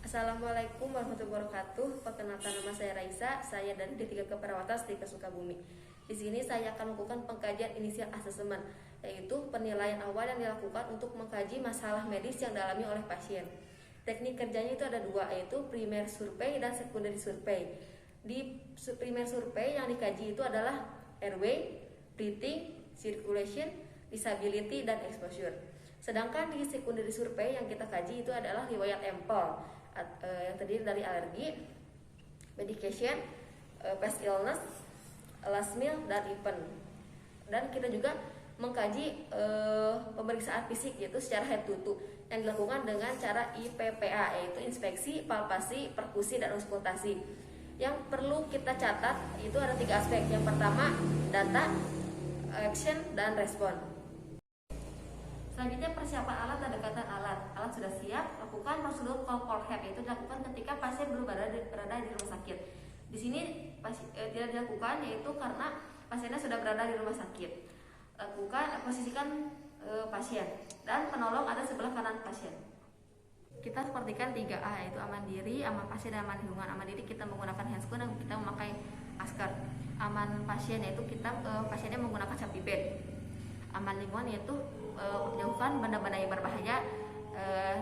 Assalamualaikum warahmatullahi wabarakatuh. Perkenalkan, nama saya Raisa. Saya dari D3 Keperawatan Stika Sukabumi. Di sini saya akan melakukan pengkajian inisial asesmen, yaitu penilaian awal yang dilakukan untuk mengkaji masalah medis yang dialami oleh pasien. Teknik kerjanya itu ada dua, yaitu primer survei dan secondary survei. Di primer survei yang dikaji itu adalah airway, breathing, circulation, disability, dan exposure. Sedangkan di secondary survei yang kita kaji itu adalah riwayat empel yang terdiri dari alergi, medication, past illness, last meal, dan event. Dan kita juga mengkaji pemeriksaan fisik, yaitu secara head to toe yang dilakukan dengan cara IPPA, yaitu inspeksi, palpasi, perkusi, dan auskultasi. Yang perlu kita catat itu ada 3 aspek. Yang pertama, data, action, dan respon. Selanjutnya, persiapan alat dan dekatan alat. Alat sudah siap, lakukan prosedur call for help, yaitu dilakukan ketika pasien belum berada di rumah sakit. Di sini tidak dilakukan, yaitu karena pasiennya sudah berada di rumah sakit. Lakukan posisikan pasien, dan penolong ada sebelah kanan pasien. Kita sepertikan 3A, yaitu aman diri, aman pasien, dan aman lingkungan. Aman diri kita menggunakan handscoon dan kita memakai masker. Aman pasien yaitu kita pasiennya menggunakan cap pipet. Aman lingkungan yaitu menjauhkan benda-benda yang berbahaya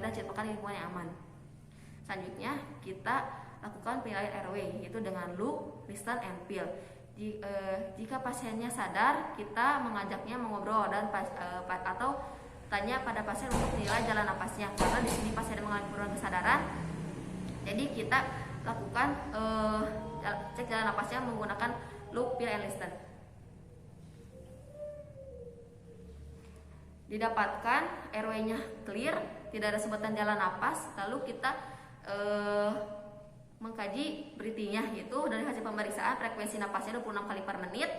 dan ciptakan lingkungan yang aman. Selanjutnya kita lakukan penilaian airway, yaitu dengan look, listen, and feel. Jika pasiennya sadar, kita mengajaknya mengobrol dan atau tanya pada pasien untuk menilai jalan napasnya, karena di sini pasien mengalami penurunan kesadaran. Jadi kita lakukan cek jalan napasnya menggunakan look, feel, and listen. Didapatkan airway-nya clear, tidak ada sumbatan jalan napas, lalu kita mengkaji breathing-nya, yaitu dari hasil pemeriksaan frekuensi napasnya 26 kali per menit,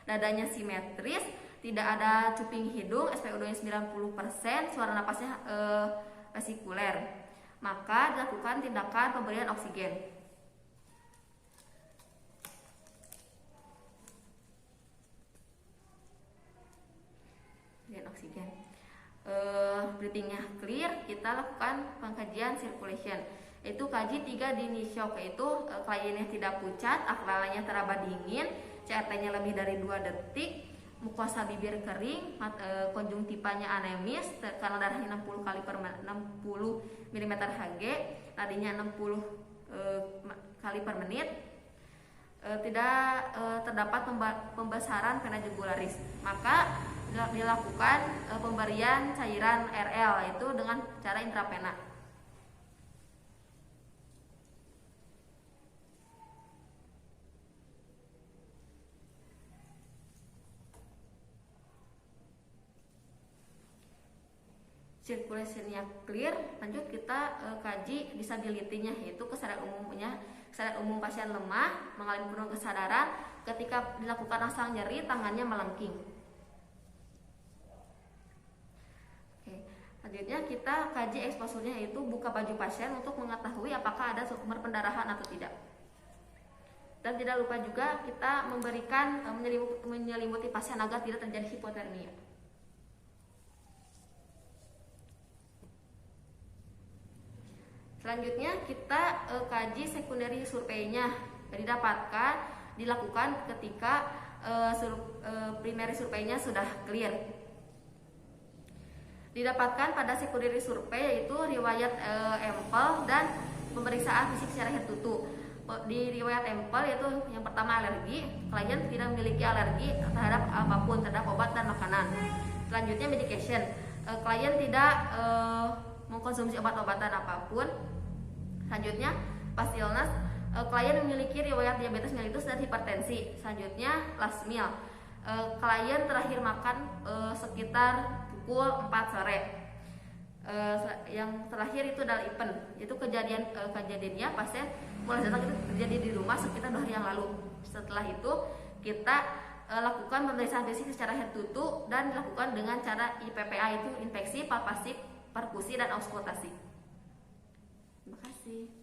dadanya simetris, tidak ada cuping hidung, SpO2-nya 90%, suara napasnya vesikuler. Maka dilakukan tindakan pemberian oksigen. Oksigen. Breathing-nya clear, kita lakukan pengkajian circulation, yaitu kaji 3 dini shock, yaitu kliennya tidak pucat, aklalanya teraba dingin, CRT-nya lebih dari 2 detik, mukosa bibir kering, konjungtivanya anemis karena darahnya 60 mm Hg, nadinya 60 kali per menit, tidak terdapat pembesaran vena jugularis. Maka dilakukan pemberian cairan RL, yaitu dengan cara intravena. Circulation-nya clear, lanjut kita kaji disability-nya, yaitu kesadaran umum pasien lemah, mengalami penurunan kesadaran, ketika dilakukan rasa nyeri tangannya melengking. Selanjutnya kita kaji exposure-nya, yaitu buka baju pasien untuk mengetahui apakah ada sumber pendarahan atau tidak. Dan tidak lupa juga kita memberikan menyelimuti pasien agar tidak terjadi hipotermia. Selanjutnya kita kaji secondary survei-nya, dilakukan ketika primary survei-nya sudah clear. Didapatkan pada secondary survei, yaitu riwayat empel dan pemeriksaan fisik secara head to toe. Di riwayat empel yaitu yang pertama alergi, klien tidak memiliki alergi terhadap apapun, terhadap obat dan makanan. Selanjutnya medication, klien tidak mengkonsumsi obat-obatan apapun. Selanjutnya past illness, klien memiliki riwayat diabetes mellitus dan hipertensi. Selanjutnya last meal, klien terakhir makan sekitar pukul 4 sore. Yang terakhir itu adalah event, itu kejadiannya pasien mulai datang itu terjadi di rumah sekitar 2 hari yang lalu. Setelah itu kita lakukan pemeriksaan fisik secara head to toe dan dilakukan dengan cara IPPA, itu inspeksi, palpasi, perkusi, dan auskultasi. Terima kasih.